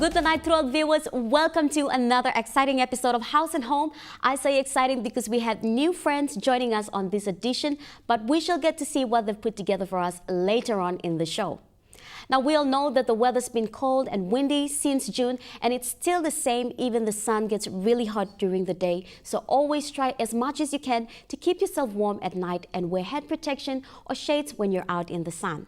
Good night to all viewers. Welcome to another exciting episode of House and Home. I say exciting because we had new friends joining us on this edition, but we shall get to see what they've put together for us later on in the show. Now, we all know that the weather's been cold and windy since June, and it's still the same. Even the sun gets really hot during the day. So always try as much as you can to keep yourself warm at night and wear head protection or shades when you're out in the sun.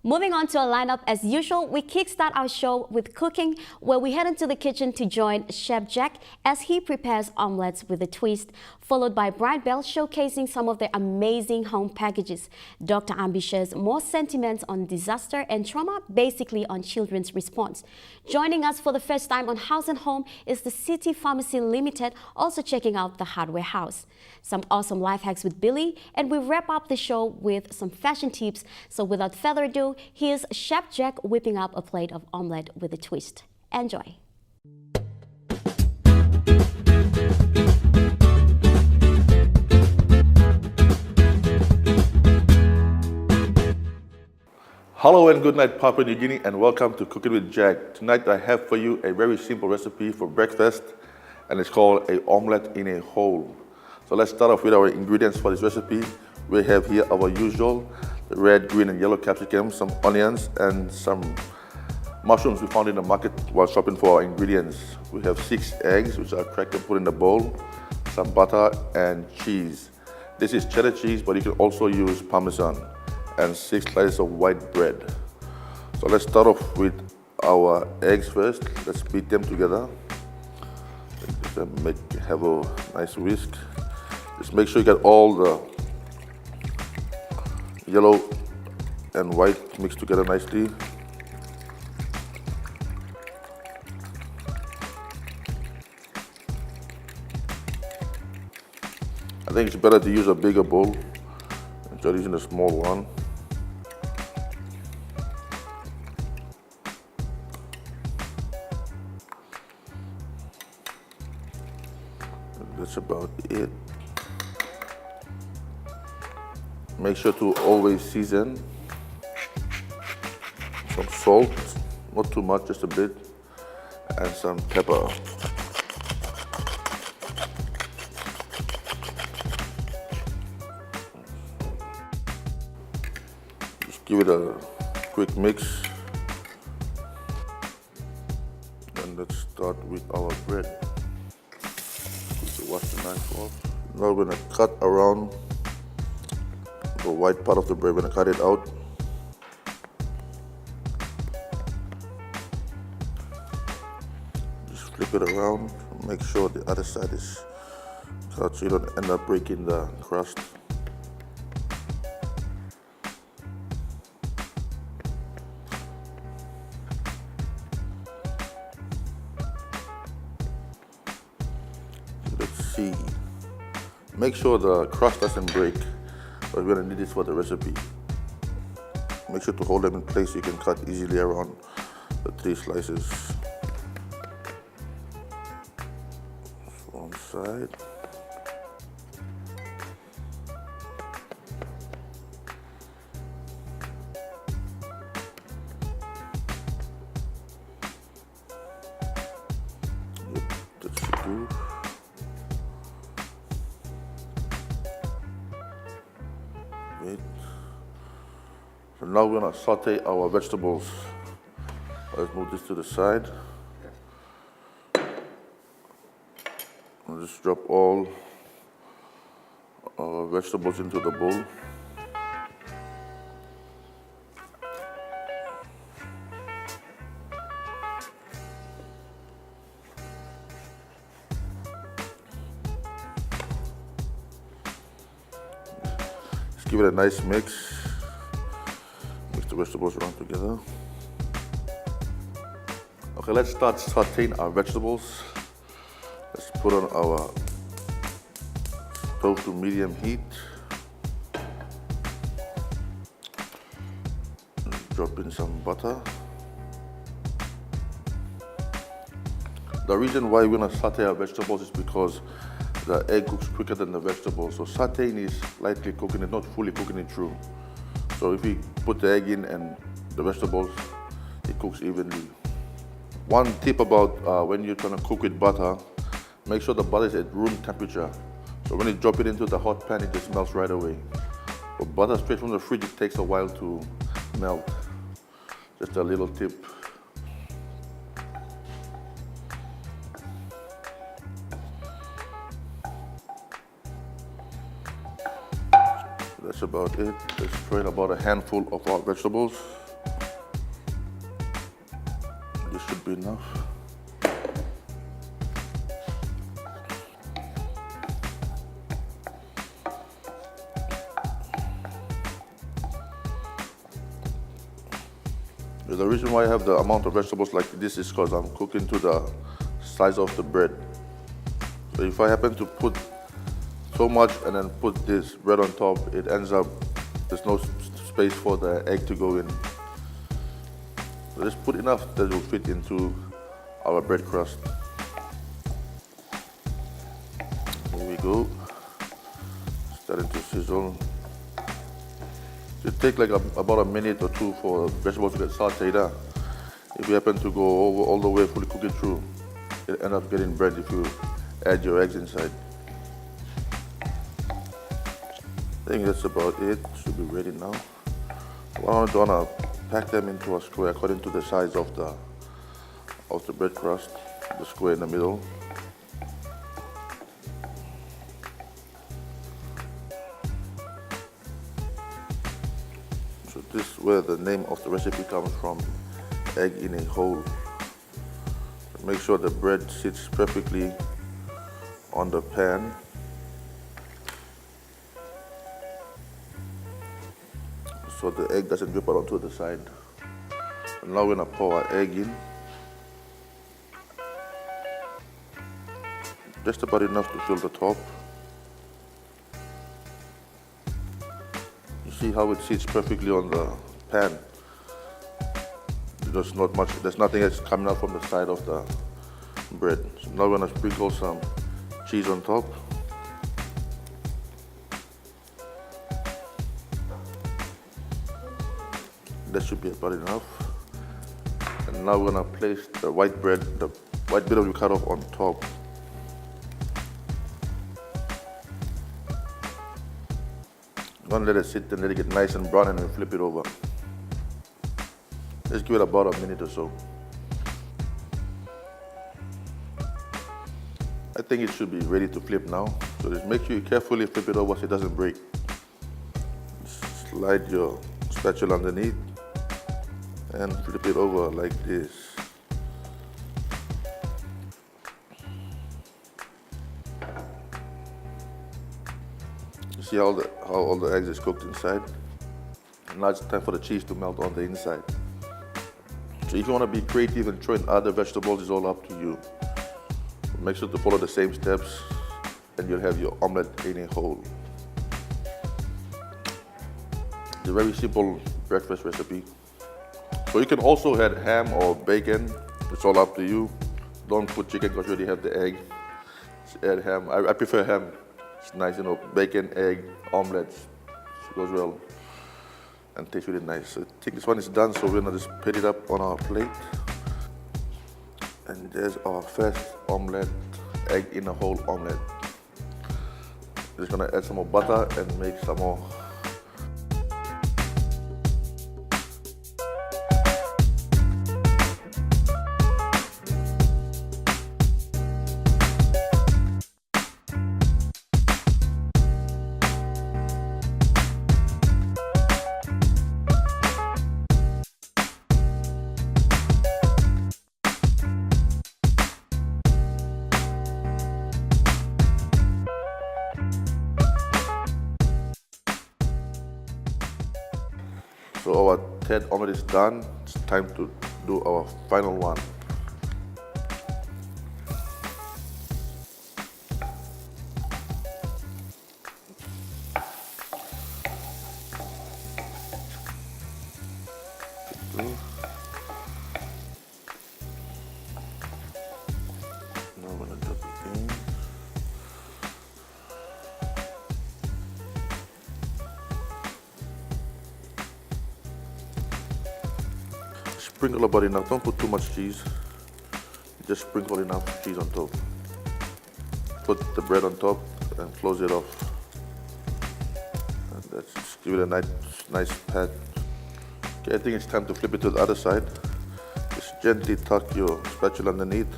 Moving on to our lineup, as usual, we kickstart our show with cooking, where we head into the kitchen to join Chef Jack as he prepares omelets with a twist, followed by Brian Bell showcasing some of their amazing home packages. Dr. Ambi shares more sentiments on disaster and trauma, basically on children's response. Joining us for the first time on House and Home is the City Pharmacy Limited, also checking out the Hardware Haus. Some awesome life hacks with Billy, and we wrap up the show with some fashion tips. So without further ado, here's Chef Jack whipping up a plate of omelette with a twist. Enjoy. Hello and good night, Papua New Guinea, and welcome to Cooking with Jack. Tonight I have for you a very simple recipe for breakfast, and it's called a omelette in a hole. So let's start off with our ingredients for this recipe. We have here our usual red, green, and yellow capsicum, some onions, and some mushrooms we found in the market while shopping for our ingredients. We have 6 eggs, which are cracked and put in the bowl, some butter, and cheese. This is cheddar cheese, but you can also use Parmesan, and 6 slices of white bread. So let's start off with our eggs first. Let's beat them together. Have a nice whisk. Just make sure you get all the yellow and white mixed together nicely. I think it's better to use a bigger bowl instead of using a small one. That's about it. Make sure to always season. Some salt, not too much, just a bit, and some pepper. Just give it a quick mix. And let's start with our bread. Wash the knife off. Now we're going to cut around the white part of the bread. We're going to cut it out. Just flip it around. Make sure the other side is cut so you don't end up breaking the crust. Let's see. Make sure the crust doesn't break, but we're going to need this for the recipe. Make sure to hold them in place so you can cut easily around the 3 slices. One side. Yep, that should do. So now we're going to saute our vegetables. Let's move this to the side. I'll just drop all our vegetables into the bowl. Just give it a nice mix. Mix the vegetables around together. Okay, let's start sauteing our vegetables. Let's put on our stove to medium heat. Drop in some butter. The reason why we're going to saute our vegetables is because the egg cooks quicker than the vegetables. So sauteing is lightly cooking it, not fully cooking it through. So if we put the egg in and the vegetables, it cooks evenly. One tip about when you're trying to cook with butter, make sure the butter is at room temperature. So when you drop it into the hot pan, it just melts right away. But butter straight from the fridge, it takes a while to melt. Just a little tip. That's about it. Let's throw in about a handful of our vegetables. This should be enough. The reason why I have the amount of vegetables like this is because I'm cooking to the size of the bread. So if I happen to put so much and then put this bread on top, it ends up, there's no space for the egg to go in. So just put enough that will fit into our bread crust. Here we go. Starting to sizzle. It takes like about a minute or two for vegetables to get sauteed. If you happen to go over all the way, fully cook it through, it ends up getting burnt if you add your eggs inside. I think that's about it. Should be ready now. What I'm gonna pack them into a square according to the size of the bread crust. The square in the middle. So this is where the name of the recipe comes from, egg in a hole. Make sure the bread sits perfectly on the pan. So the egg doesn't drip out onto the side. And now we're gonna pour our egg in. Just about enough to fill the top. You see how it sits perfectly on the pan. There's not much, there's nothing that's coming out from the side of the bread. So now we're gonna sprinkle some cheese on top. That should be about enough. And now we're gonna place the white bread, the white bit of we cut off on top. I'm gonna let it sit and let it get nice and brown and then flip it over. Let's give it about a minute or so. I think it should be ready to flip now. So just make sure you carefully flip it over so it doesn't break. Slide your spatula underneath and flip it over like this. You see how all the eggs is cooked inside? And now it's time for the cheese to melt on the inside. So if you want to be creative and throw in other vegetables, it's all up to you. Make sure to follow the same steps and you'll have your omelette in a hole. It's a very simple breakfast recipe. So you can also add ham or bacon. It's all up to you. Don't put chicken because you already have the egg. Just add ham. I prefer ham. It's nice, you know, bacon, egg, omelets. It goes well and tastes really nice. So I think this one is done, so we're gonna just put it up on our plate. And there's our first omelette, egg in a whole omelette. Just gonna add some more butter and make some more. So our third omelette is done. It's time to do our final one. Now I'm gonna drop it in. Sprinkle about enough, don't put too much cheese. just sprinkle enough cheese on top. Put the bread on top and close it off. And let's just give it a nice pat. Okay, I think it's time to flip it to the other side. Just gently tuck your spatula underneath,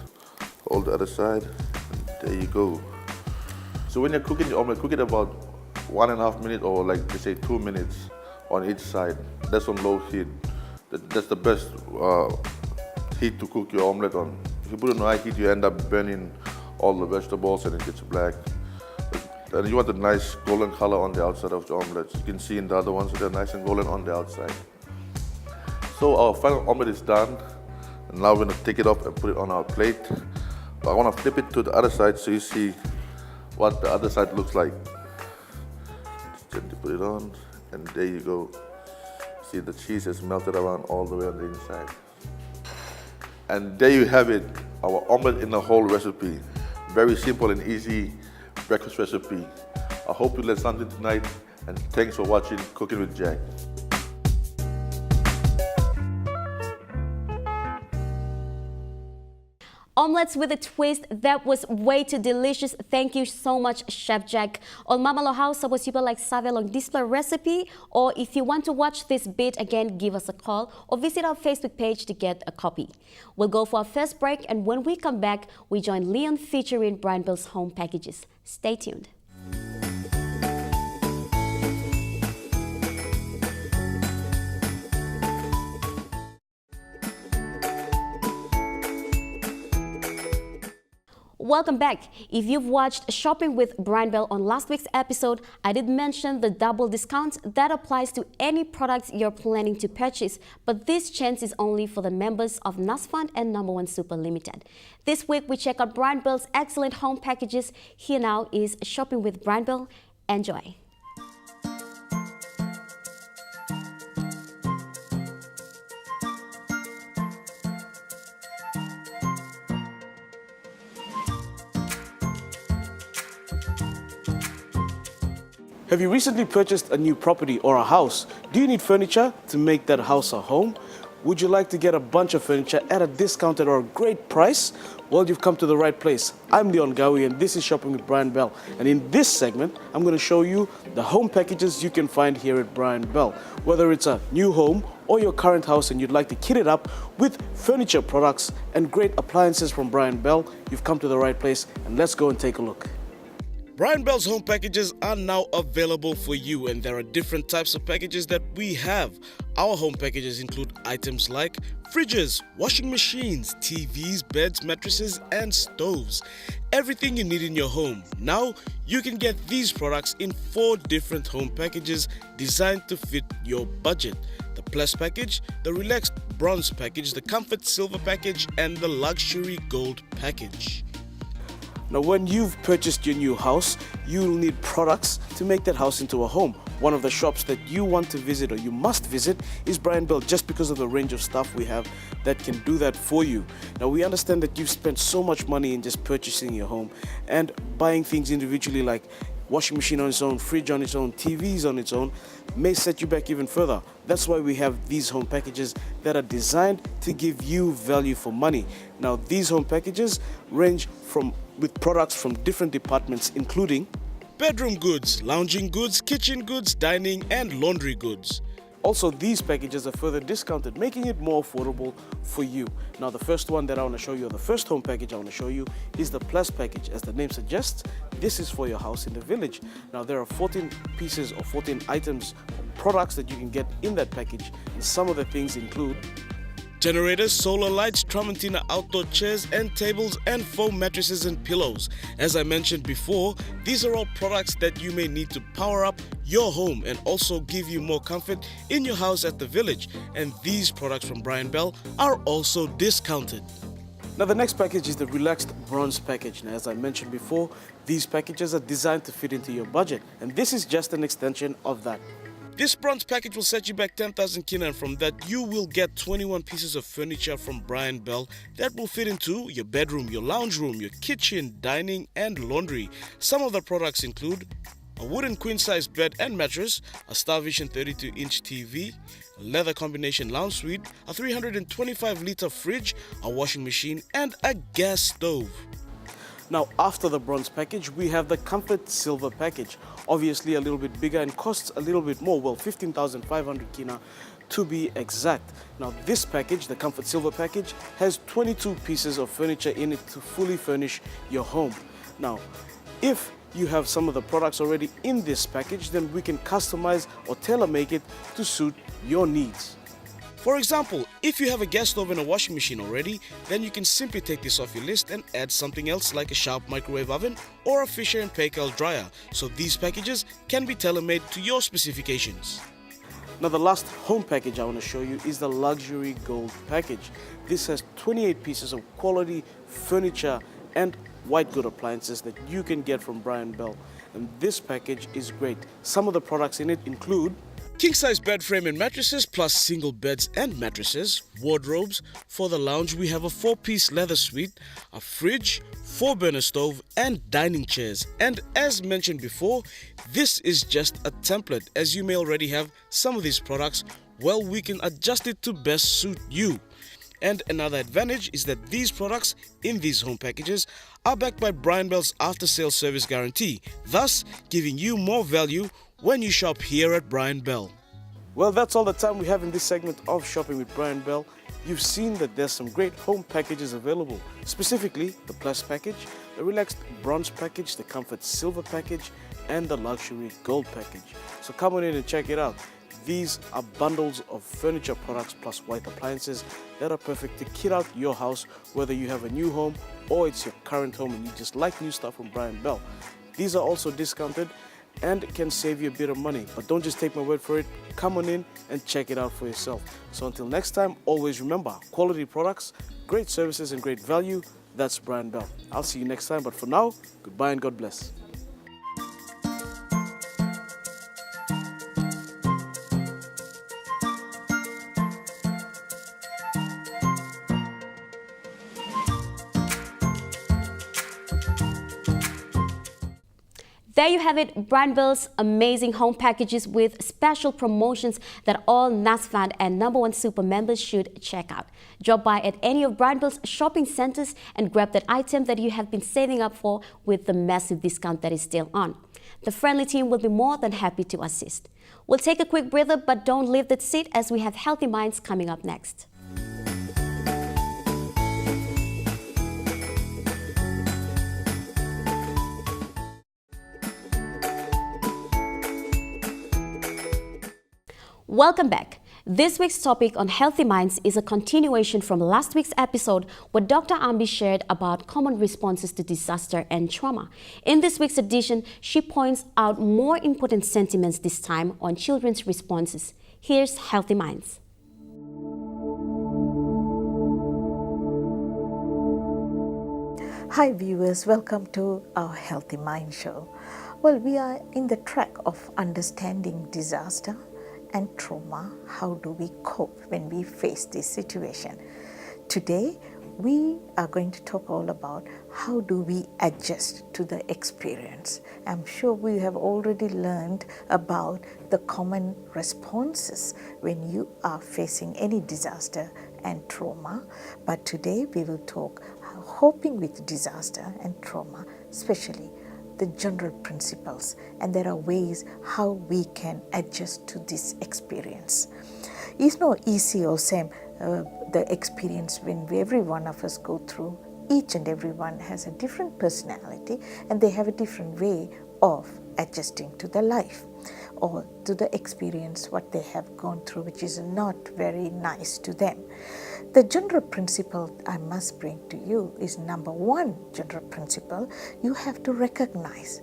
hold the other side, and there you go. So when you're cooking the omelette, cook it about 1.5 minutes or like they say 2 minutes on each side. That's on low heat. That's the best heat to cook your omelette on. If you put it on high heat, you end up burning all the vegetables and it gets black. And you want a nice golden color on the outside of the omelette. You can see in the other ones, they're nice and golden on the outside. So our final omelette is done. And now we're gonna take it off and put it on our plate. But I wanna flip it to the other side so you see what the other side looks like. Just gently put it on, and there you go. See, the cheese is melted around all the way on the inside. And there you have it, our omelette in a whole recipe. Very simple and easy breakfast recipe. I hope you learned something tonight, and thanks for watching Cooking with Jack. Omelets with a twist, that was way too delicious. Thank you so much, Chef Jack. On Mamalo House, sa was like save long display recipe, or if you want to watch this bit again, give us a call or visit our Facebook page to get a copy. We'll go for our first break, and when we come back, we join Leon featuring Brian Bell's home packages. Stay tuned. Welcome back. If you've watched Shopping with Brian Bell on last week's episode, I did mention the double discount that applies to any products you're planning to purchase, but this chance is only for the members of NAS Fund and Number One Super Limited. This week, we check out Brian Bell's excellent home packages. Here now is Shopping with Brian Bell. Enjoy. Have you recently purchased a new property or a house? Do you need furniture to make that house a home? Would you like to get a bunch of furniture at a discounted or a great price? Well, you've come to the right place. I'm Leon Gawi and this is Shopping with Brian Bell. And in this segment, I'm going to show you the home packages you can find here at Brian Bell. Whether it's a new home or your current house and you'd like to kit it up with furniture products and great appliances from Brian Bell, you've come to the right place, and let's go and take a look. Brian Bell's home packages are now available for you, and there are different types of packages that we have. Our home packages include items like fridges, washing machines, TVs, beds, mattresses, and stoves. Everything you need in your home. Now, you can get these products in 4 different home packages designed to fit your budget. The Plus package, the Relaxed Bronze package, the Comfort Silver package, and the Luxury Gold package. Now, when you've purchased your new house, you'll need products to make that house into a home. One of the shops that you want to visit or you must visit is Brian Bell, just because of the range of stuff we have that can do that for you. Now, we understand that you've spent so much money in just purchasing your home and buying things individually, like washing machine on its own, fridge on its own, TVs on its own, may set you back even further. That's why we have these home packages that are designed to give you value for money. Now, these home packages range with products from different departments, including bedroom goods, lounging goods, kitchen goods, dining, and laundry goods. Also, these packages are further discounted, making it more affordable for you. Now, the first one that I want to show you, or the first home package I want to show you, is the Plus package. As the name suggests, this is for your house in the village. Now, there are 14 pieces or 14 items, products that you can get in that package. And some of the things include generators, solar lights, Tramontina outdoor chairs and tables, and foam mattresses and pillows. As I mentioned before, these are all products that you may need to power up your home and also give you more comfort in your house at the village. And these products from Brian Bell are also discounted. Now, the next package is the Relaxed Bronze package. Now, as I mentioned before, these packages are designed to fit into your budget, and this is just an extension of that. This bronze package will set you back 10,000 kina, and from that you will get 21 pieces of furniture from Brian Bell that will fit into your bedroom, your lounge room, your kitchen, dining, and laundry. Some of the products include a wooden queen-size bed and mattress, a Starvision 32-inch TV, leather combination lounge suite, a 325-liter fridge, a washing machine, and a gas stove. Now, after the bronze package, we have the Comfort Silver package. Obviously a little bit bigger and costs a little bit more, well, 15,500 kina to be exact. Now, this package, the Comfort Silver package, has 22 pieces of furniture in it to fully furnish your home. Now, if you have some of the products already in this package, then we can customize or tailor-make it to suit your needs. For example, if you have a gas stove and a washing machine already, then you can simply take this off your list and add something else like a Sharp microwave oven or a Fisher & Paykel dryer. So these packages can be tailor-made to your specifications. Now, the last home package I want to show you is the Luxury Gold package. This has 28 pieces of quality furniture and white good appliances that you can get from Brian Bell. And this package is great. Some of the products in it include king-size bed frame and mattresses, plus single beds and mattresses, wardrobes. For the lounge, we have a 4-piece leather suite, a fridge, 4-burner stove, and dining chairs. And as mentioned before, this is just a template. As you may already have some of these products, well, we can adjust it to best suit you. And another advantage is that these products in these home packages are backed by Brian Bell's after-sales service guarantee, thus giving you more value when you shop here at Brian Bell. Well, that's all the time we have in this segment of Shopping with Brian Bell. You've seen that there's some great home packages available, specifically the Plus package, the Relaxed Bronze package, the Comfort Silver package, and the Luxury Gold package. So come on in and check it out. These are bundles of furniture products plus white appliances that are perfect to kit out your house, whether you have a new home or it's your current home and you just like new stuff from Brian Bell. These are also discounted and can save you a bit of money. But don't just take my word for it. Come on in and check it out for yourself. So until next time, always remember, quality products, great services and great value. That's Brian Bell. I'll see you next time. But for now, goodbye and God bless. There you have it, Brian Bell's amazing home packages with special promotions that all NASFAN and #1 Super members should check out. Drop by at any of Brian Bell's shopping centers and grab that item that you have been saving up for with the massive discount that is still on. The friendly team will be more than happy to assist. We'll take a quick breather, but don't leave that seat as we have Healthy Minds coming up next. Welcome back. This week's topic on Healthy Minds is a continuation from last week's episode where Dr. Ambi shared about common responses to disaster and trauma. In this week's edition, she points out more important sentiments this time on children's responses. Here's Healthy Minds. Hi viewers, welcome to our Healthy Mind show. Well, we are in the track of understanding disaster and trauma. How do we cope when we face this situation? Today, we are going to talk all about how do we adjust to the experience. I'm sure we have already learned about the common responses when you are facing any disaster and trauma, but today we will talk coping with disaster and trauma, especially the general principles, and there are ways how we can adjust to this experience. It's not easy or same the experience when every one of us go through. Each and every one has a different personality and they have a different way of adjusting to their life or to the experience what they have gone through, which is not very nice to them. The general principle I must bring to you is #1 general principle: you have to recognize.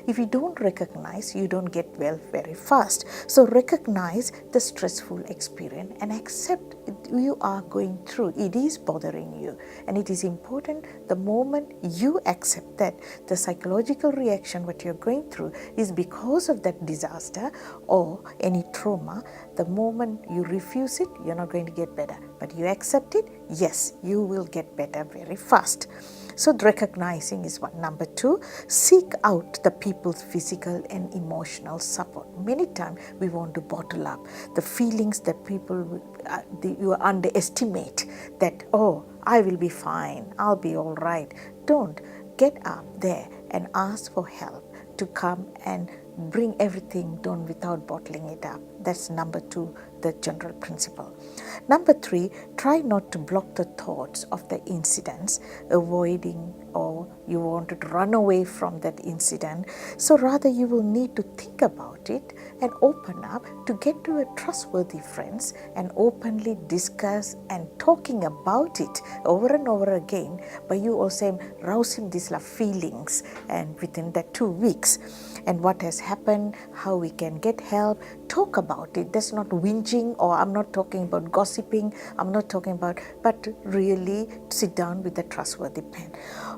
If you don't recognize, you don't get well very fast. So recognize the stressful experience and accept you are going through, it is bothering you. And it is important the moment you accept that the psychological reaction what you're going through is because of that disaster or any trauma, the moment you refuse it, you're not going to get better. But you accept it, yes, you will get better very fast. So recognizing is one. Number two, seek out the people's physical and emotional support. Many times we want to bottle up the feelings that people, you underestimate that, oh, I will be fine, I'll be all right. Don't. Get up there and ask for help to come and bring everything down without bottling it up. That's number two, the general principle. Number three, try not to block the thoughts of the incidents, avoiding or you want to run away from that incident. So rather you will need to think about it and open up to get to a trustworthy friends and openly discuss and talking about it over and over again. But you also rousing these feelings and within that 2 weeks. And what has happened, how we can get help, talk about it. That's not whinging, or I'm not talking about gossiping, I'm not talking about, but really sit down with a trustworthy pen.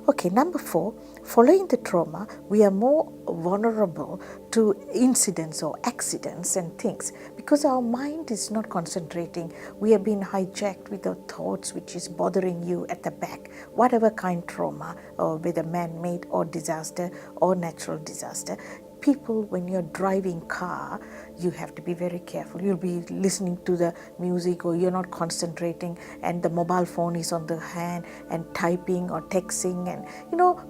Okay, number four, following the trauma, we are more vulnerable to incidents or accidents and things because our mind is not concentrating. We have been hijacked with our thoughts which is bothering you at the back, whatever kind trauma, or whether man-made or disaster or natural disaster. People, when you're driving car, you have to be very careful. You'll be listening to the music or you're not concentrating and the mobile phone is on the hand and typing or texting and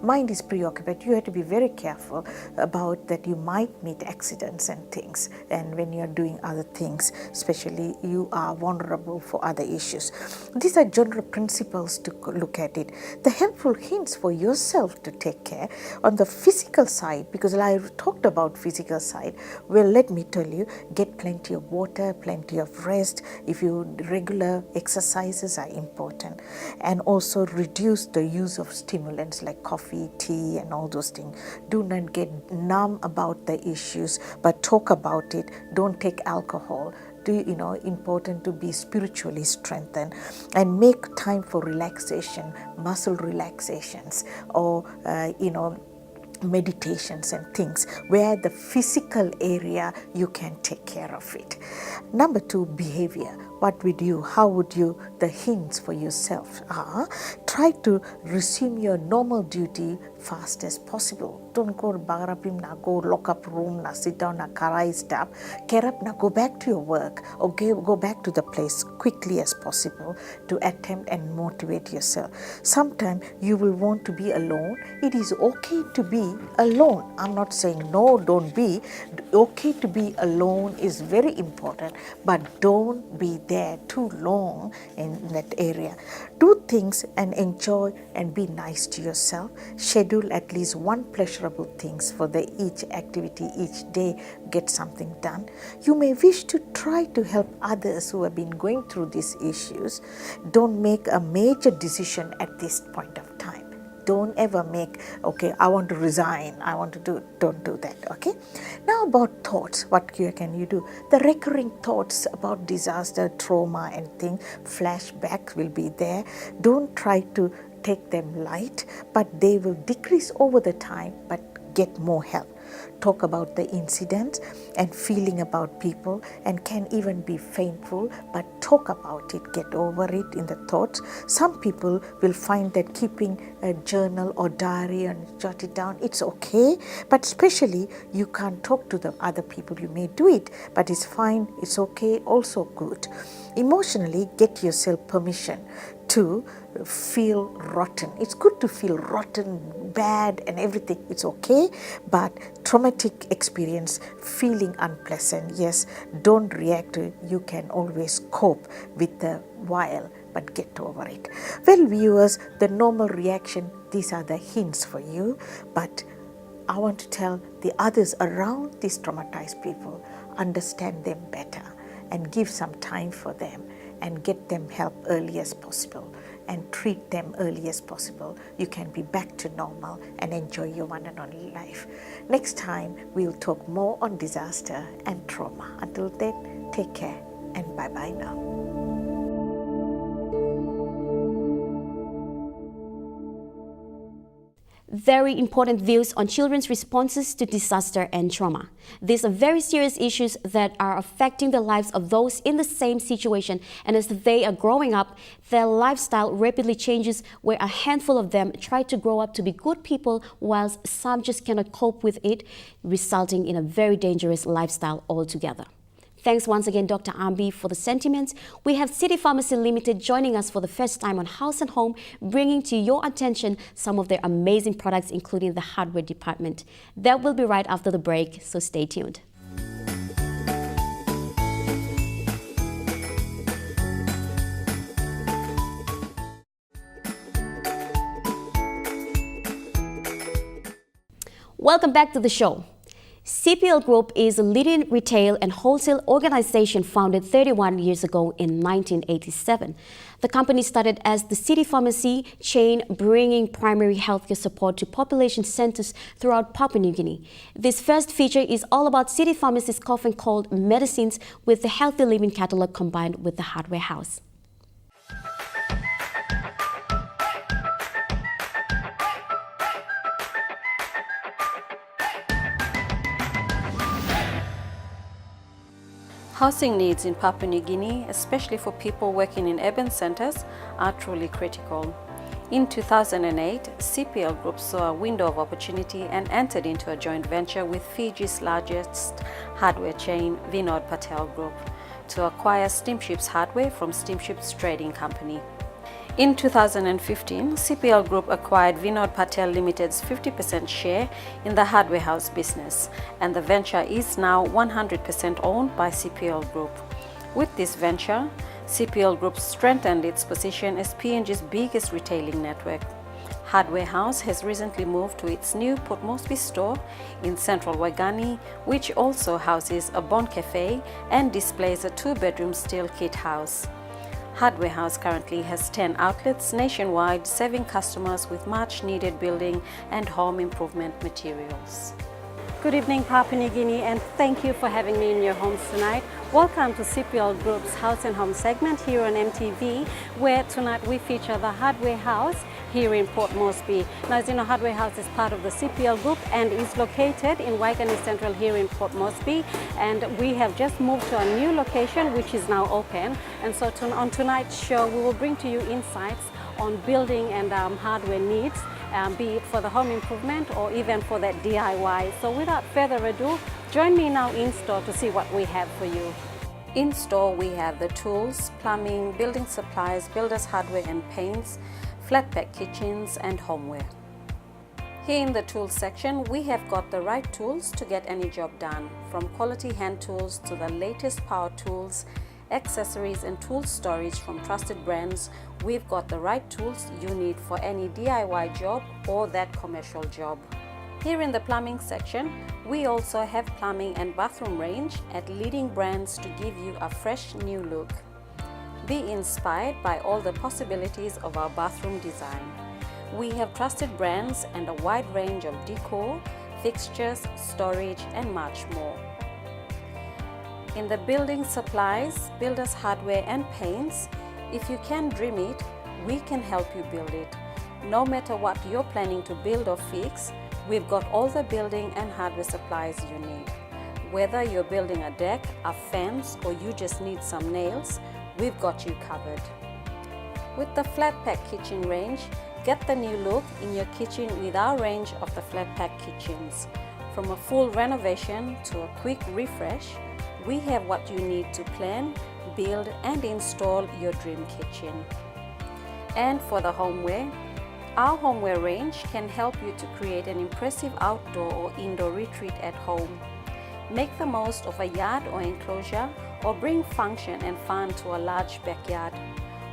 mind is preoccupied. You have to be very careful about that. You might meet accidents and things, and when you're doing other things, especially you are vulnerable for other issues. These are general principles to look at it. The helpful hints for yourself to take care on the physical side, because I talked about physical side. Well, let me tell you, get plenty of water, plenty of rest. If you regular exercises are important, and also reduce the use of stimulants like coffee, tea, and all those things. Do not get numb about the issues, but talk about it. Don't take alcohol. Important to be spiritually strengthened and make time for relaxation, muscle relaxations, or meditations and things where the physical area you can take care of it. Number two, behavior. What would you, how would you, the hints for yourself are, try to resume your normal duty fast as possible. Don't go barapim na go lock up room na sit down na karai stuff. Get up na go back to your work or go back to the place quickly as possible to attempt and motivate yourself. Sometimes you will want to be alone. It is okay to be alone. I'm not saying no, don't be. Okay to be alone is very important, but don't be there too long in that area. Do things and enjoy and be nice to yourself. Schedule at least one pleasurable things for each activity each day. Get something done. You may wish to try to help others who have been going through these issues. Don't make a major decision at this point of time. Don't ever make, okay, I want to resign, I want to do, don't do that, okay? Now about thoughts, what can you do? The recurring thoughts about disaster, trauma and things, flashbacks will be there. Don't try to take them light, but they will decrease over the time, but get more help. Talk about the incidents and feeling about people, and can even be painful, but talk about it, get over it in the thoughts. Some people will find that keeping a journal or diary and jot it down, it's okay, but especially you can't talk to the other people. You may do it, but it's fine, it's okay, also good. Emotionally, get yourself permission to feel rotten. It's good to feel rotten, bad and everything. It's okay, but traumatic experience, feeling unpleasant, yes, don't react to it. You can always cope with the while, but get over it. Well, viewers, the normal reaction, these are the hints for you, but I want to tell the others around these traumatized people, understand them better and give some time for them and get them help early as possible and treat them early as possible. You can be back to normal and enjoy your one and only life. Next time, we'll talk more on disaster and trauma. Until then, take care and bye-bye now. Very important views on children's responses to disaster and trauma. These are very serious issues that are affecting the lives of those in the same situation, and as they are growing up, their lifestyle rapidly changes, where a handful of them try to grow up to be good people whilst some just cannot cope with it, resulting in a very dangerous lifestyle altogether. Thanks once again, Dr. Ambi, for the sentiments. We have City Pharmacy Limited joining us for the first time on House and Home, bringing to your attention some of their amazing products, including the hardware department. That will be right after the break, so stay tuned. Welcome back to the show. CPL Group is a leading retail and wholesale organization founded 31 years ago in 1987. The company started as the City Pharmacy chain, bringing primary healthcare support to population centers throughout Papua New Guinea. This first feature is all about City Pharmacy's cough and cold medicines with the Healthy Living Catalogue combined with the Hardware Haus. Housing needs in Papua New Guinea, especially for people working in urban centers, are truly critical. In 2008, CPL Group saw a window of opportunity and entered into a joint venture with Fiji's largest hardware chain, Vinod Patel Group, to acquire Steamship's hardware from Steamship's Trading Company. In 2015, CPL Group acquired Vinod Patel Limited's 50% share in the Hardware Haus business, and the venture is now 100% owned by CPL Group. With this venture, CPL Group strengthened its position as PNG's biggest retailing network. Hardware Haus has recently moved to its new Port Moresby store in central Waigani, which also houses a Bon Cafe and displays a 2-bedroom steel kit house. Hardware Haus currently has 10 outlets nationwide, serving customers with much needed building and home improvement materials. Good evening, Papua New Guinea, and thank you for having me in your homes tonight. Welcome to CPL Group's House and Home segment here on EMTV, where tonight we feature the Hardware Haus here in Port Moresby. Now, as you know, Hardware Haus is part of the CPL Group and is located in Waigani Central here in Port Moresby, and we have just moved to a new location which is now open. And so on tonight's show, we will bring to you insights on building and hardware needs, be it for the home improvement or even for that DIY. So without further ado, join me now in store to see what we have for you. In store, we have the tools, plumbing, building supplies, builders hardware and paints, flat pack kitchens and homeware. Here in the tools section, we have got the right tools to get any job done, from quality hand tools to the latest power tools, accessories and tool storage from trusted brands. We've got the right tools you need for any DIY job or that commercial job. Here in the plumbing section, we also have plumbing and bathroom range at leading brands to give you a fresh new look. Be inspired by all the possibilities of our bathroom design. We have trusted brands and a wide range of decor, fixtures, storage and much more. In the building supplies, builders hardware and paints, if you can dream it, we can help you build it. No matter what you're planning to build or fix, we've got all the building and hardware supplies you need. Whether you're building a deck, a fence, or you just need some nails, we've got you covered. With the flat pack kitchen range, get the new look in your kitchen with our range of the flat pack kitchens. From a full renovation to a quick refresh, we have what you need to plan, build and install your dream kitchen. And for the homeware, our homeware range can help you to create an impressive outdoor or indoor retreat at home. Make the most of a yard or enclosure, or bring function and fun to a large backyard.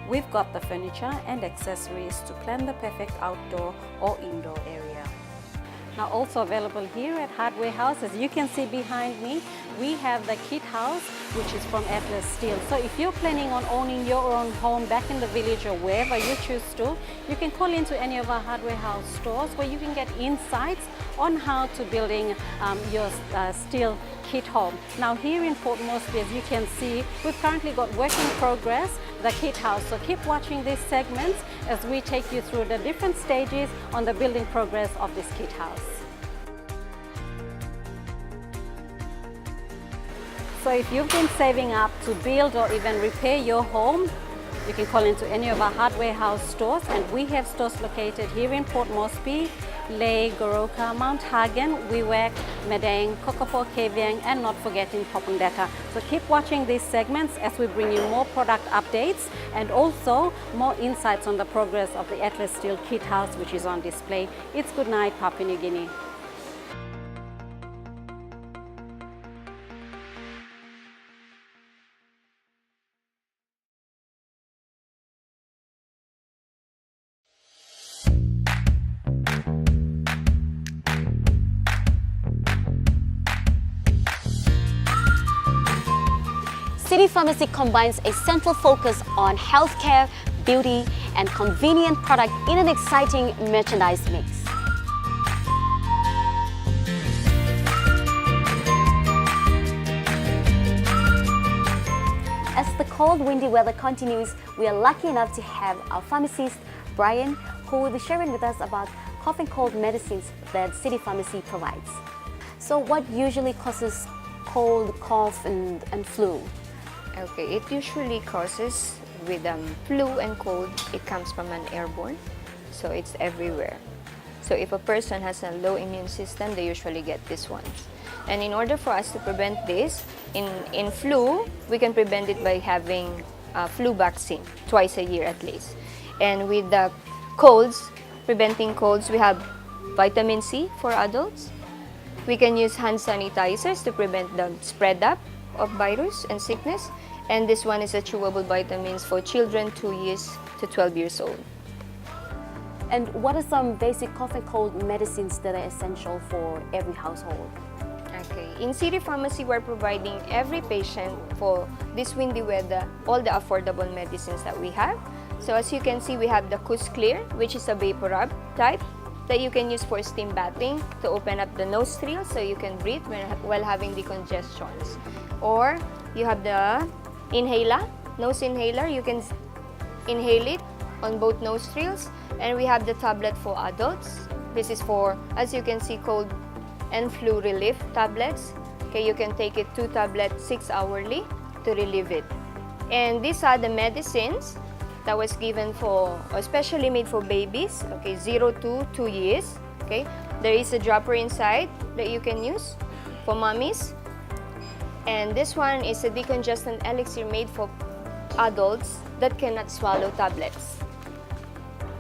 We've got the furniture and accessories to plan the perfect outdoor or indoor area. Now, also available here at Hardware Haus, as you can see behind me, we have the kit house, which is from Atlas Steel. So if you're planning on owning your own home back in the village or wherever you choose to, you can call into any of our Hardware Haus stores where you can get insights on how to building your steel kit home. Now, here in Port Moresby, as you can see, we've currently got work in progress the kit house. So keep watching these segments as we take you through the different stages on the building progress of this kit house. So if you've been saving up to build or even repair your home, you can call into any of our Hardware House stores, and we have stores located here in Port Moresby, Lae, Goroka, Mount Hagen, Wewak, Madang, Kokopo, Kavieng, and not forgetting Popondetta. So keep watching these segments as we bring you more product updates and also more insights on the progress of the Atlas Steel Kit House, which is on display. It's good night, Papua New Guinea. City Pharmacy combines a central focus on healthcare, beauty, and convenient product in an exciting merchandise mix. As the cold, windy weather continues, we are lucky enough to have our pharmacist, Brian, who will be sharing with us about cough and cold medicines that City Pharmacy provides. So what usually causes cold, cough, and flu? Okay, it usually causes with flu and cold, it comes from an airborne, so it's everywhere. So if a person has a low immune system, they usually get these ones. And in order for us to prevent this, in flu, we can prevent it by having a flu vaccine twice a year at least. And with the colds, preventing colds, we have vitamin C for adults. We can use hand sanitizers to prevent the spread up of virus and sickness. And this one is a chewable vitamins for children 2 years to 12 years old. And what are some basic cough and cold medicines that are essential for every household? Okay, in City Pharmacy, we're providing every patient for this windy weather all the affordable medicines that we have. So as you can see, we have the Kus Clear, which is a vapor rub type that you can use for steam bathing to open up the nostrils so you can breathe while having decongestions. Or you have the inhaler, nose inhaler. You can inhale it on both nostrils. And we have the tablet for adults. This is for, as you can see, cold and flu relief tablets. Okay, you can take it 2 tablets 6 hourly to relieve it. And these are the medicines that was given for, especially made for babies, okay, 0 to 2 years. Okay, there is a dropper inside that you can use for mommies. And this one is a decongestant elixir made for adults that cannot swallow tablets.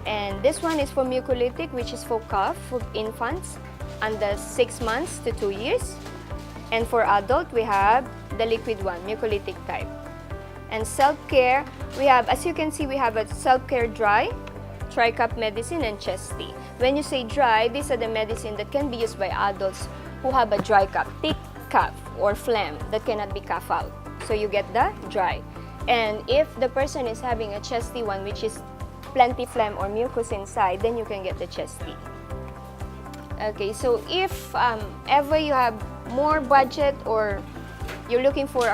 And this one is for mucolytic, which is for cough for infants under 6 months to 2 years. And for adult, we have the liquid one, mucolytic type. And self-care, we have, as you can see, we have a self-care dry, tri-cup medicine, and chest tea. When you say dry, these are the medicine that can be used by adults who have a dry cough, thick cough or phlegm that cannot be coughed out. So you get the dry. And if the person is having a chest tea one, which is plenty phlegm or mucus inside, then you can get the chest tea. Okay, so if ever you have more budget or you're looking for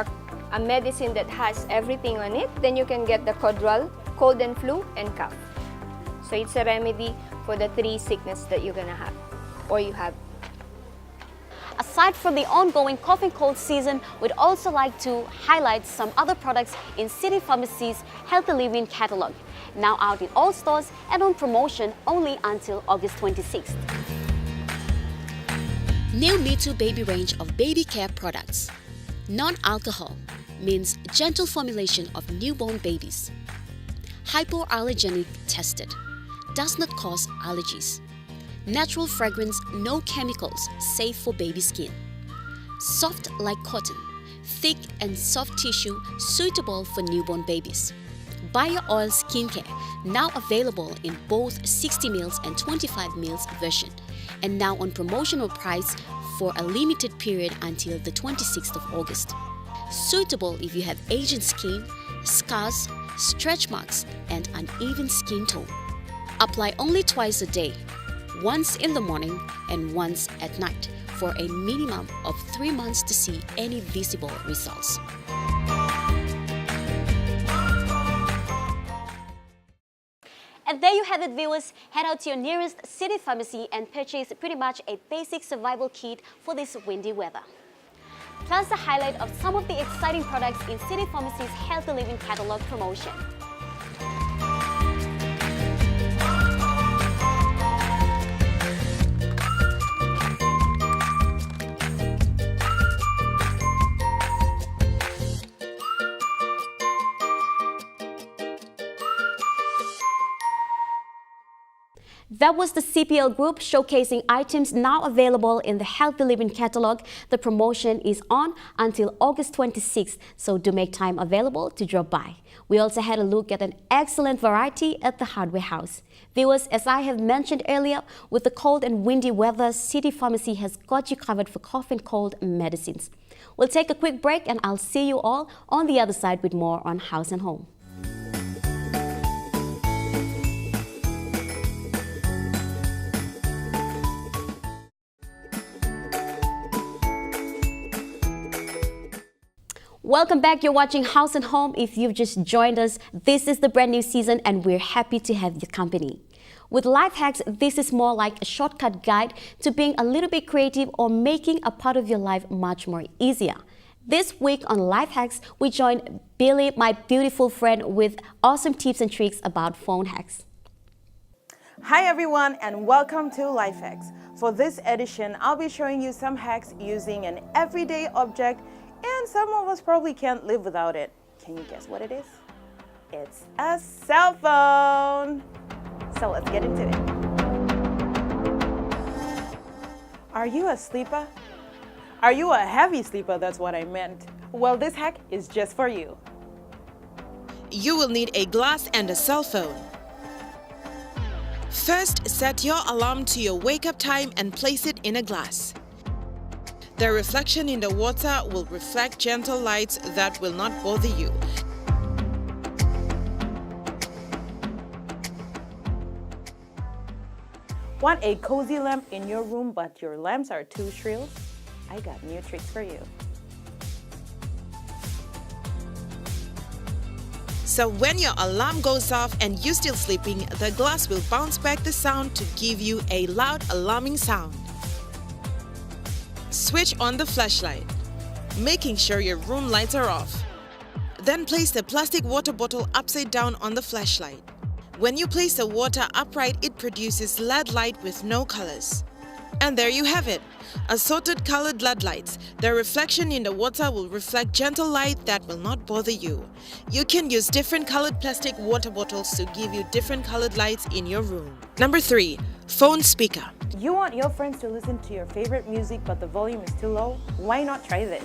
a medicine that has everything on it, then you can get the Codral, cold and flu, and cough. So it's a remedy for the 3 sickness that you're gonna have or you have. Aside from the ongoing cough and cold season, we'd also like to highlight some other products in City Pharmacy's Healthy Living Catalogue, now out in all stores and on promotion only until August 26th. New Me Too Baby range of baby care products. Non-alcohol means gentle formulation of newborn babies. Hypoallergenic tested. Does not cause allergies. Natural fragrance, no chemicals, safe for baby skin. Soft like cotton. Thick and soft tissue suitable for newborn babies. Bio Oil Skincare, now available in both 60 ml and 25 ml version, and now on promotional price for a limited period until the 26th of August. Suitable if you have aging skin, scars, stretch marks, and uneven skin tone. Apply only twice a day, once in the morning and once at night, for a minimum of 3 months to see any visible results. have it, viewers. Head out to your nearest city pharmacy and purchase pretty much a basic survival kit for this windy weather. Plus the highlight of some of the exciting products in City Pharmacy's Healthy Living Catalogue promotion. That was the CPL Group showcasing items now available in the Healthy Living Catalogue. The promotion is on until August 26th, so do make time available to drop by. We also had a look at an excellent variety at the Hardware Haus. Viewers, as I have mentioned earlier, with the cold and windy weather, City Pharmacy has got you covered for cough and cold medicines. We'll take a quick break and I'll see you all on the other side with more on House and Home. Welcome back. You're watching House and Home. If you've just joined us, this is the brand new season and we're happy to have your company. With Life Hacks, this is more like a shortcut guide to being a little bit creative or making a part of your life much more easier. This week on Life Hacks, we join Billy, my beautiful friend, with awesome tips and tricks about phone hacks. Hi everyone and welcome to Life Hacks. For this edition, I'll be showing you some hacks using an everyday object, and some of us probably can't live without it. Can you guess what it is? It's a cell phone. So let's get into it. Are you a sleeper? Are you a heavy sleeper? That's what I meant. Well, this hack is just for you. You will need a glass and a cell phone. First, set your alarm to your wake-up time and place it in a glass. The reflection in the water will reflect gentle lights that will not bother you. Want a cozy lamp in your room but your lamps are too shrill? I got new tricks for you. So when your alarm goes off and you're still sleeping, the glass will bounce back the sound to give you a loud alarming sound. Switch on the flashlight, making sure your room lights are off. Then place the plastic water bottle upside down on the flashlight. When you place the water upright, it produces LED light with no colors. And there you have it, assorted colored LED lights. The reflection in the water will reflect gentle light that will not bother you. You can use different colored plastic water bottles to give you different colored lights in your room. Number 3, phone speaker. You want your friends to listen to your favorite music but the volume is too low? Why not try this?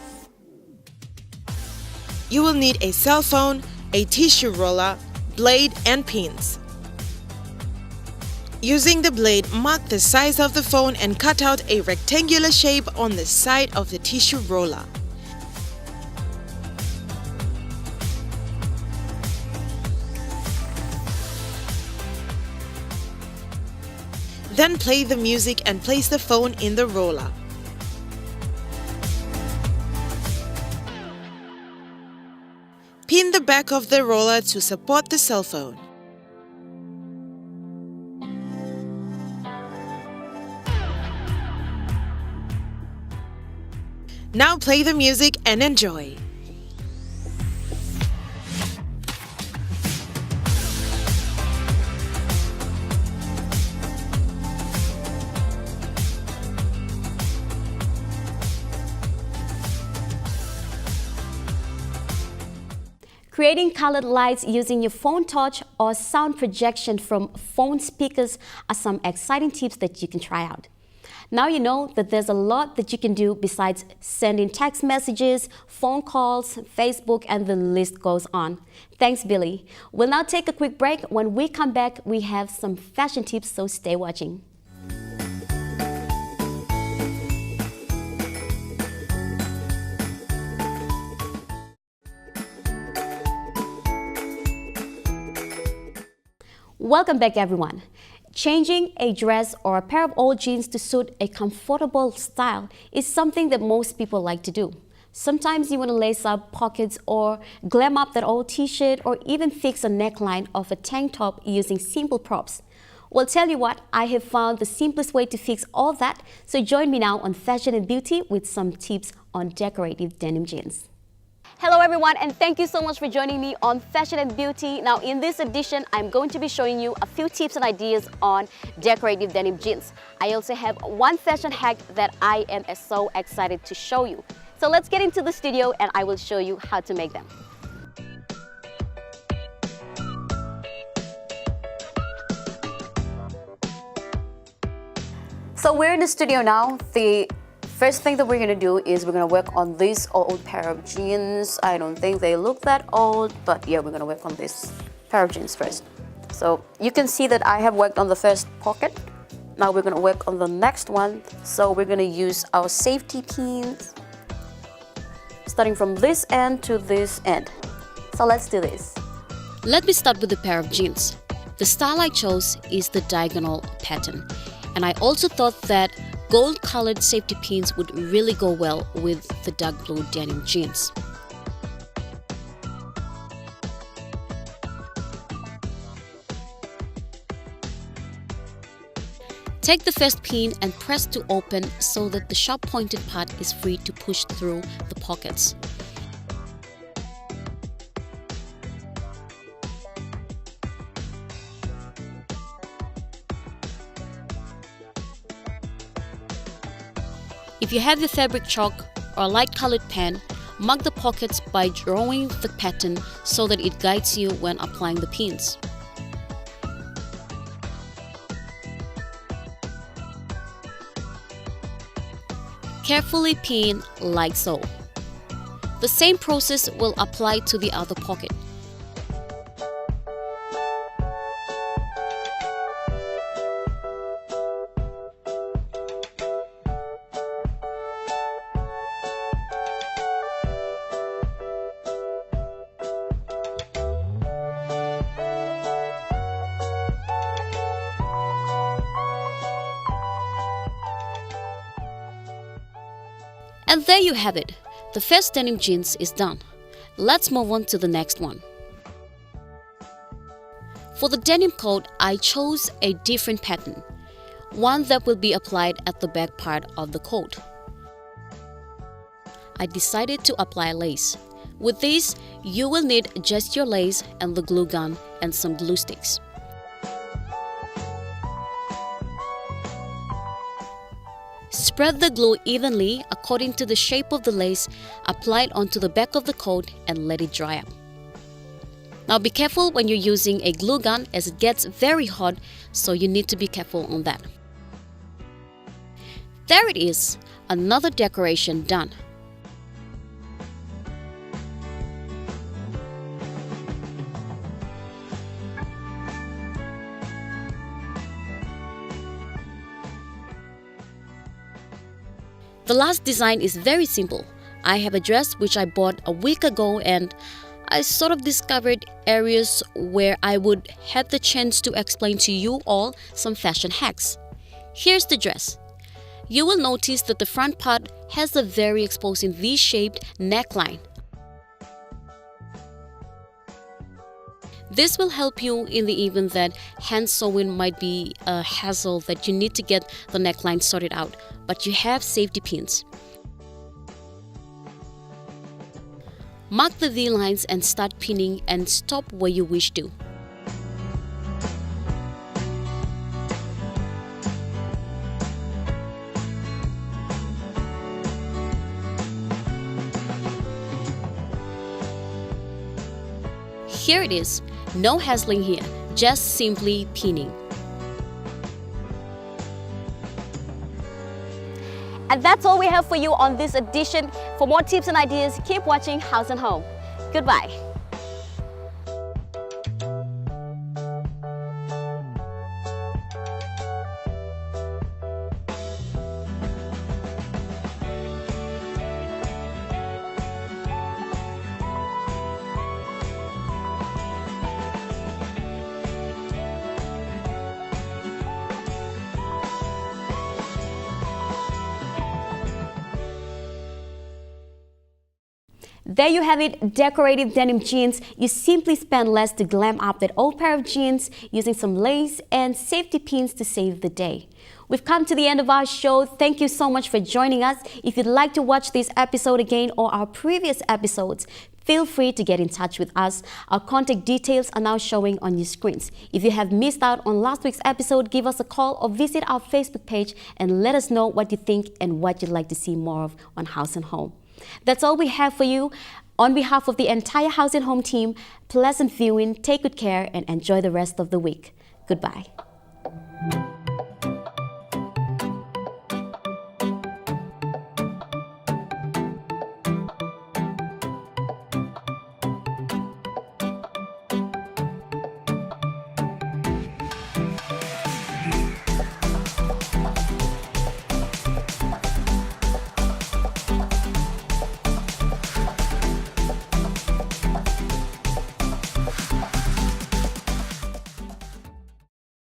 You will need a cell phone, a tissue roller, blade and pins. Using the blade, mark the size of the phone and cut out a rectangular shape on the side of the tissue roller. Then play the music and place the phone in the roller. Pin the back of the roller to support the cell phone. Now play the music and enjoy. Creating colored lights using your phone touch or sound projection from phone speakers are some exciting tips that you can try out. Now you know that there's a lot that you can do besides sending text messages, phone calls, Facebook, and the list goes on. Thanks, Billy. We'll now take a quick break. When we come back, we have some fashion tips, so stay watching. Welcome back, everyone. Changing a dress or a pair of old jeans to suit a comfortable style is something that most people like to do. Sometimes you want to lace up pockets or glam up that old t-shirt or even fix a neckline of a tank top using simple props. Well, tell you what, I have found the simplest way to fix all that. So join me now on Fashion and Beauty with some tips on decorative denim jeans. Hello everyone, and thank you so much for joining me on Fashion and Beauty. Now in this edition, I'm going to be showing you a few tips and ideas on decorative denim jeans. I also have one fashion hack that I am so excited to show you. So let's get into the studio and I will show you how to make them. So we're in the studio now. The first thing that we're gonna do is we're gonna work on this old pair of jeans. I don't think they look that old, but yeah, we're gonna work on this pair of jeans first. So you can see that I have worked on the first pocket. Now we're gonna work on the next one. So we're gonna use our safety pins, starting from this end to this end. So let's do this. Let me start with the pair of jeans. The style I chose is the diagonal pattern. And I also thought that gold-colored safety pins would really go well with the dark blue denim jeans. Take the first pin and press to open so that the sharp-pointed part is free to push through the pockets. If you have your fabric chalk or a light colored pen, mark the pockets by drawing the pattern so that it guides you when applying the pins. Carefully pin like so. The same process will apply to the other pocket. And there you have it. The first denim jeans is done. Let's move on to the next one. For the denim coat, I chose a different pattern, one that will be applied at the back part of the coat. I decided to apply lace. With this, you will need just your lace and the glue gun and some glue sticks. Spread the glue evenly according to the shape of the lace, apply it onto the back of the coat and let it dry up. Now be careful when you're using a glue gun as it gets very hot, so you need to be careful on that. There it is, another decoration done. The last design is very simple. I have a dress which I bought a week ago and I sort of discovered areas where I would have the chance to explain to you all some fashion hacks. Here's the dress. You will notice that the front part has a very exposing V-shaped neckline. This will help you in the event that hand sewing might be a hassle, that you need to get the neckline sorted out, but you have safety pins. Mark the V-lines and start pinning and stop where you wish to. Here it is. No hassling here, just simply pinning. And that's all we have for you on this edition. For more tips and ideas, keep watching House and Home. Goodbye. There you have it, decorated denim jeans. You simply spend less to glam up that old pair of jeans using some lace and safety pins to save the day. We've come to the end of our show. Thank you so much for joining us. If you'd like to watch this episode again or our previous episodes, feel free to get in touch with us. Our contact details are now showing on your screens. If you have missed out on last week's episode, give us a call or visit our Facebook page and let us know what you think and what you'd like to see more of on House and Home. That's all we have for you. On behalf of the entire House and Home team, pleasant viewing, take good care, and enjoy the rest of the week. Goodbye.